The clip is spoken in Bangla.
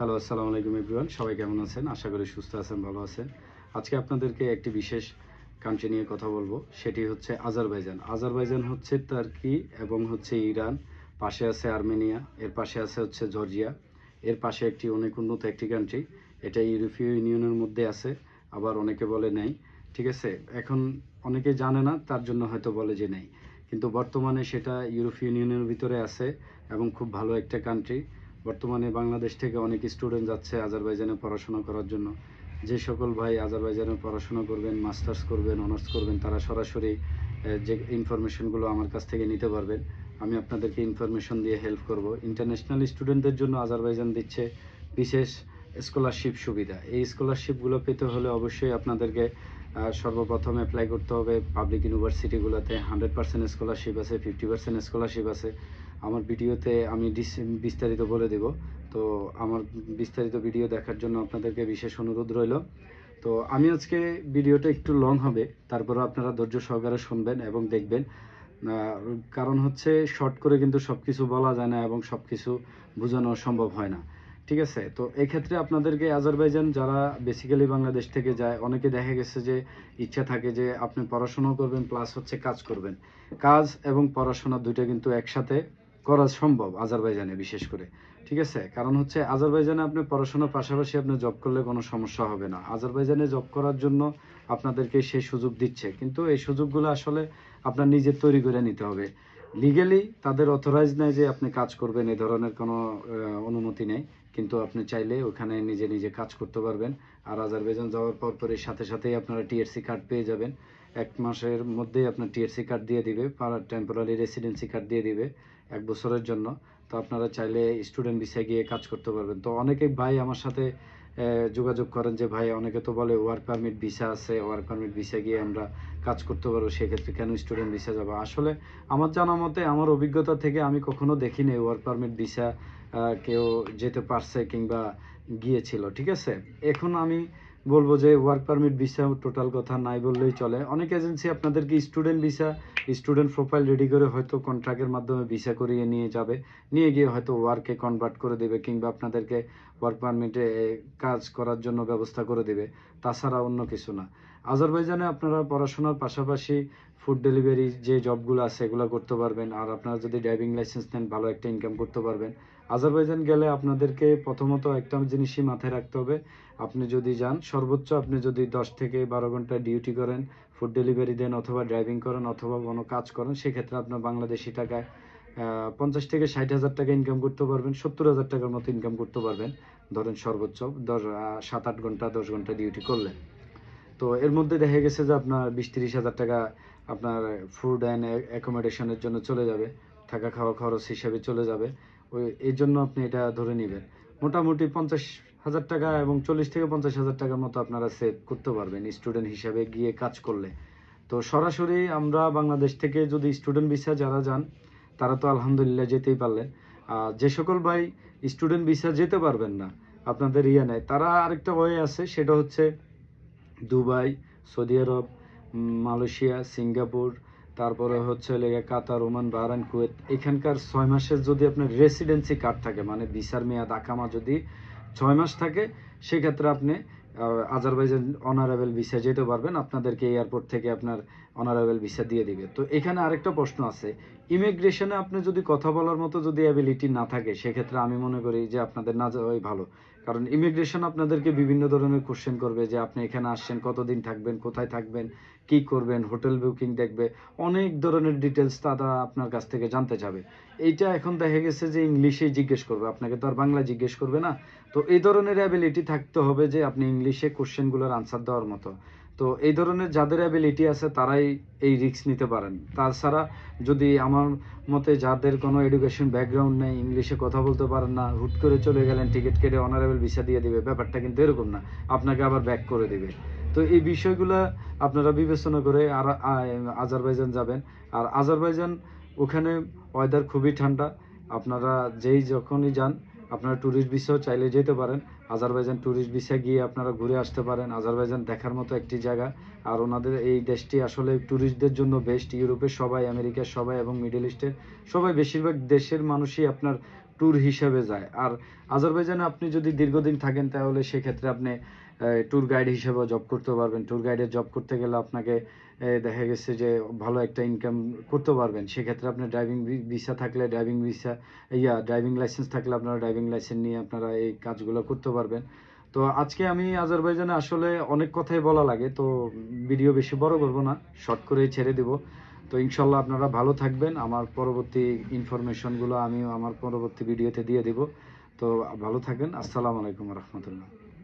হ্যালো, আসসালামু আলাইকুম এভরিওয়ান। সবাই কেমন আছেন? আশা করি সুস্থ আছেন, ভালো আছেন। আজকে আপনাদেরকে একটি বিশেষ কান্ট্রি নিয়ে কথা বলবো। সেটি হচ্ছে আজারবাইজান। আজারবাইজান হচ্ছে টার্কি এবং হচ্ছে ইরান। পাশে আছে আর্মেনিয়া, এর পাশে আছে হচ্ছে জর্জিয়া। এর পাশে একটি অনেক উন্নত একটি কান্ট্রি। এটা ইউরোপীয় ইউনিয়নের মধ্যে আছে, আবার অনেকে বলে নেই। ঠিক আছে? এখন অনেকে জানে না, তার জন্য হয়তো বলে যে নেই। কিন্তু বর্তমানে সেটা ইউরোপীয় ইউনিয়নের ভিতরে আছে এবং খুব ভালো একটা কান্ট্রি। বর্তমানে বাংলাদেশ থেকে অনেক স্টুডেন্ট যাচ্ছে আজারবাইজানে পড়াশোনা করার জন্য। যে সকল ভাই আজারবাইজানে পড়াশোনা করবেন, মাস্টার্স করবেন, অনার্স করবেন, তারা সরাসরি যে ইনফরমেশনগুলো আমার কাছ থেকে নিতে পারবেন। আমি আপনাদেরকে ইনফরমেশন দিয়ে হেল্প করব। ইন্টারন্যাশনাল স্টুডেন্টদের জন্য আজারবাইজান দিচ্ছে বিশেষ স্কলারশিপ সুবিধা। এই স্কলারশিপগুলো পেতে হলে অবশ্যই আপনাদেরকে সর্বপ্রথম অ্যাপ্লাই করতে হবে পাবলিক ইউনিভার্সিটিগুলোতে। 100% স্কলারশিপ আছে, 50% স্কলারশিপ আছে। আমার ভিডিওতে আমি বিস্তারিত বলে দেব। তো আমার বিস্তারিত ভিডিও দেখার জন্য আপনাদেরকে বিশেষ অনুরোধ রইল। তো আমি আজকে ভিডিওটা একটু লং হবে, তারপরে আপনারা ধৈর্য সহকারে শুনবেন এবং দেখবেন। কারণ হচ্ছে শর্ট করে কিন্তু সব কিছু বলা যায় না এবং সব কিছু বোঝানো সম্ভব হয় না। ঠিক আছে? তো এক্ষেত্রে আপনাদেরকে আজারবাইজান যারা বেসিক্যালি বাংলাদেশ থেকে যায়, অনেকে দেখা গেছে যে ইচ্ছা থাকে যে আপনি পড়াশোনাও করবেন প্লাস হচ্ছে কাজ করবেন। কাজ এবং পড়াশোনা দুইটা কিন্তু একসাথে করা সম্ভব আজারবাইজানে বিশেষ করে। ঠিক আছে? কারণ হচ্ছে আজারবাইজানে আপনি পড়াশোনার পাশাপাশি আপনি জব করলে কোনো সমস্যা হবে না। আজারবাইজানে জব করার জন্য আপনাদেরকে সেই সুযোগ দিচ্ছে। কিন্তু এই সুযোগগুলো আসলে আপনার নিজের তৈরি করে নিতে হবে। লিগ্যালি তাদের অথরাইজ নাই যে আপনি কাজ করবেন, এ ধরনের কোনো অনুমতি নেই। কিন্তু আপনি চাইলে ওখানে নিজে, নিজে কাজ করতে পারবেন। আর আজারবাইজান যাওয়ার পরপরই সাথে, সাথেই আপনারা টিএরসি কার্ড পেয়ে যাবেন। ১ মাসের মধ্যেই আপনার টিএরসি কার্ড দিয়ে দিবে, টেম্পোরারি রেসিডেন্সি কার্ড দিয়ে দিবে ১ বছরের জন্য। তো আপনারা চাইলে স্টুডেন্ট ভিসায় গিয়ে কাজ করতে পারবেন। তো অনেকে ভাই আমার সাথে যোগাযোগ করেন যে ভাই অনেকে তো বলে ওয়ার্ক পারমিট ভিসা আছে, ওয়ার্ক পারমিট ভিসা গিয়ে আমরা কাজ করতে পারবো, সেক্ষেত্রে কেন স্টুডেন্ট ভিসা যাবো? আসলে আমার জানা মতে, আমার অভিজ্ঞতা থেকে আমি কখনো দেখিনি ওয়ার্ক পারমিট ভিসা কেউ যেতে পারছে কিংবা গিয়েছিল। ঠিক আছে? এখন আমি বলবো যে ওয়ার্ক পারমিট ভিসা টোটাল কথা নাই বললেই চলে। অনেক এজেন্সি আপনাদেরকে student visa, student profile ready করে হয়তো কন্ট্রাক্টের মাধ্যমে ভিসা করিয়ে নিয়ে যাবে। নিয়ে গিয়ে হয়তো ওয়ার্কে কনভার্ট করে দেবে কিংবা আপনাদেরকে ওয়ার্ক পারমিটে কাজ করার জন্য ব্যবস্থা করে দেবে। তাছাড়া অন্য কিছু না। আজারবাইজানে আপনারা পড়াশোনার পাশাপাশি ফুড ডেলিভারি যে জবগুলো আছে এগুলো করতে পারবেন। আর আপনারা যদি ড্রাইভিং লাইসেন্স নেন ভালো একটা ইনকাম করতে পারবেন। আজারবাইজান গেলে আপনাদেরকে প্রথমত একটা জিনিসই মাথায় রাখতে হবে। আপনি যদি যান, সর্বোচ্চ আপনি যদি 10 থেকে 12 ঘন্টা ডিউটি করেন, ফুড ডেলিভারি দেন অথবা ড্রাইভিং করেন অথবা কোনো কাজ করেন, সেক্ষেত্রে আপনার বাংলাদেশি টাকায় ৫০ থেকে ৬০,০০০ টাকা ইনকাম করতে পারবেন, ৭০,০০০ টাকার মতো ইনকাম করতে পারবেন। ধরেন সর্বোচ্চ ৭-৮ ঘন্টা ১০ ঘন্টা ডিউটি করলে। তো এর মধ্যে দেখা গেছে যে আপনার ২০-৩০,০০০ টাকা আপনার ফুড অ্যান্ড অ্যাকোমোডেশনের জন্য চলে যাবে। থাকা খাওয়া খরচ হিসাবে চলে যাবে। এর জন্য আপনি এটা ধরে নিবেন। মোটামুটি ৫০,০০০ টাকা এবং ৪০ থেকে ৫০,০০০ টাকার মতো আপনারা সেভ করতে পারবেন স্টুডেন্ট হিসাবে গিয়ে কাজ করলে। তো সরাসরি আমরা বাংলাদেশ থেকে যদি স্টুডেন্ট ভিসা যারা যান, তারা তো আলহামদুলিল্লাহ যেতেই পারলেন। যে সকল ভাই স্টুডেন্ট ভিসা যেতে পারবেন না, আপনাদের ইয়ে নেই, তারা আরেকটা ওয়ে আছে, সেটা হচ্ছে দুবাই, সৌদি আরব, মালয়েশিয়া, সিঙ্গাপুর, তারপরে হচ্ছে লেগে কাতার, ওমান, বাহরাইন, কুয়েত। এখানকার ৬ মাসের যদি আপনার রেসিডেন্সি কার্ড থাকে, মানে ভিসার মেয়াদ আকামা যদি ৬ মাস থাকে, সেক্ষেত্রে আপনি আজারবাইজান অনারেবল ভিসা যেতে পারবেন। আপনাদেরকে এয়ারপোর্ট থেকে আপনার অনারেবল ভিসা দিয়ে দিবে। তো এখানে আরেকটা প্রশ্ন আছে, ইমিগ্রেশনে আপনি যদি কথা বলার মতো যদি অ্যাবিলিটি না থাকে, সেক্ষেত্রে আমি মনে করি যে আপনাদের না যাওয়াই ভালো। কারণ ইমিগ্রেশন আপনাদেরকে বিভিন্ন ধরনের কোশ্চেন করবে যে আপনি এখানে আসছেন, কতদিন থাকবেন, কোথায় থাকবেন, কি করবেন, হোটেল বুকিং দেখবে, অনেক ধরনের ডিটেলস তারা আপনার কাছ থেকে জানতে চাবে। এইটা এখন দেখা গেছে যে ইংলিশেই জিজ্ঞেস করবে, আপনাকে তো আর বাংলা জিজ্ঞেস করবে না। তো এই ধরনের অ্যাবিলিটি থাকতে হবে যে আপনি ইংলিশে কোশ্চেনগুলোর আনসার দেওয়ার মতো। তো এই ধরনের যাদের অ্যাবিলিটি আছে তারাই এই রিস্ক নিতে পারেন। তাছাড়া যদি আমার মতে যাদের কোনো এডুকেশন ব্যাকগ্রাউন্ড নেই, ইংলিশে কথা বলতে পারেন না, হুট করে চলে গেলেন, টিকিট কেটে অনারেবল ভিসা দিয়ে দিবে, ব্যাপারটা কিন্তু এরকম না, আপনাকে আবার ব্যাক করে দিবে। তো এই বিষয়গুলো আপনারা বিবেচনা করে আর আজারবাইজান যাবেন। আর আজারবাইজান ওখানে ওয়েদার খুবই ঠান্ডা। আপনারা যখনই যান, আপনারা ট্যুরিস্ট ভিসাও চাইলে যেতে পারেন। আজারবাইজান ট্যুরিস্ট ভিসা গিয়ে আপনারা ঘুরে আসতে পারেন। আজারবাইজান দেখার মতো একটি জায়গা। আর ওনাদের এই দেশটি আসলে ট্যুরিস্টদের জন্য বেস্ট। ইউরোপের সবাই, আমেরিকার সবাই এবং মিডল ইস্টের সবাই, বেশিরভাগ দেশের মানুষই আপনার ট্যুর হিসেবে যায়। আর আজারবাইজানে আপনি যদি দীর্ঘদিন থাকেন তাহলে সেক্ষেত্রে আপনি ট্যুর গাইড হিসেবেও জব করতে পারবেন। ট্যুর গাইডের জব করতে গেলে আপনাকে দেখা গেছে যে ভালো একটা ইনকাম করতে পারবেন। সেক্ষেত্রে আপনার ড্রাইভিং ভিসা থাকলে ড্রাইভিং ভিসা, ড্রাইভিং লাইসেন্স থাকলে আপনারা ড্রাইভিং লাইসেন্স নিয়ে আপনারা এই কাজগুলো করতে পারবেন। তো আজকে আমি আজারবাইজানে আসলে অনেক কথাই বলা লাগে, তো ভিডিও বেশি বড় করব না, শর্ট করেই ছেড়ে দিব। তো ইনশাল্লাহ আপনারা ভালো থাকবেন। আমার পরবর্তী ইনফরমেশনগুলো আমি আমার পরবর্তী ভিডিওতে দিয়ে দিব। তো ভালো থাকবেন। আসসালামু আলাইকুম রহমতুল্লাহ।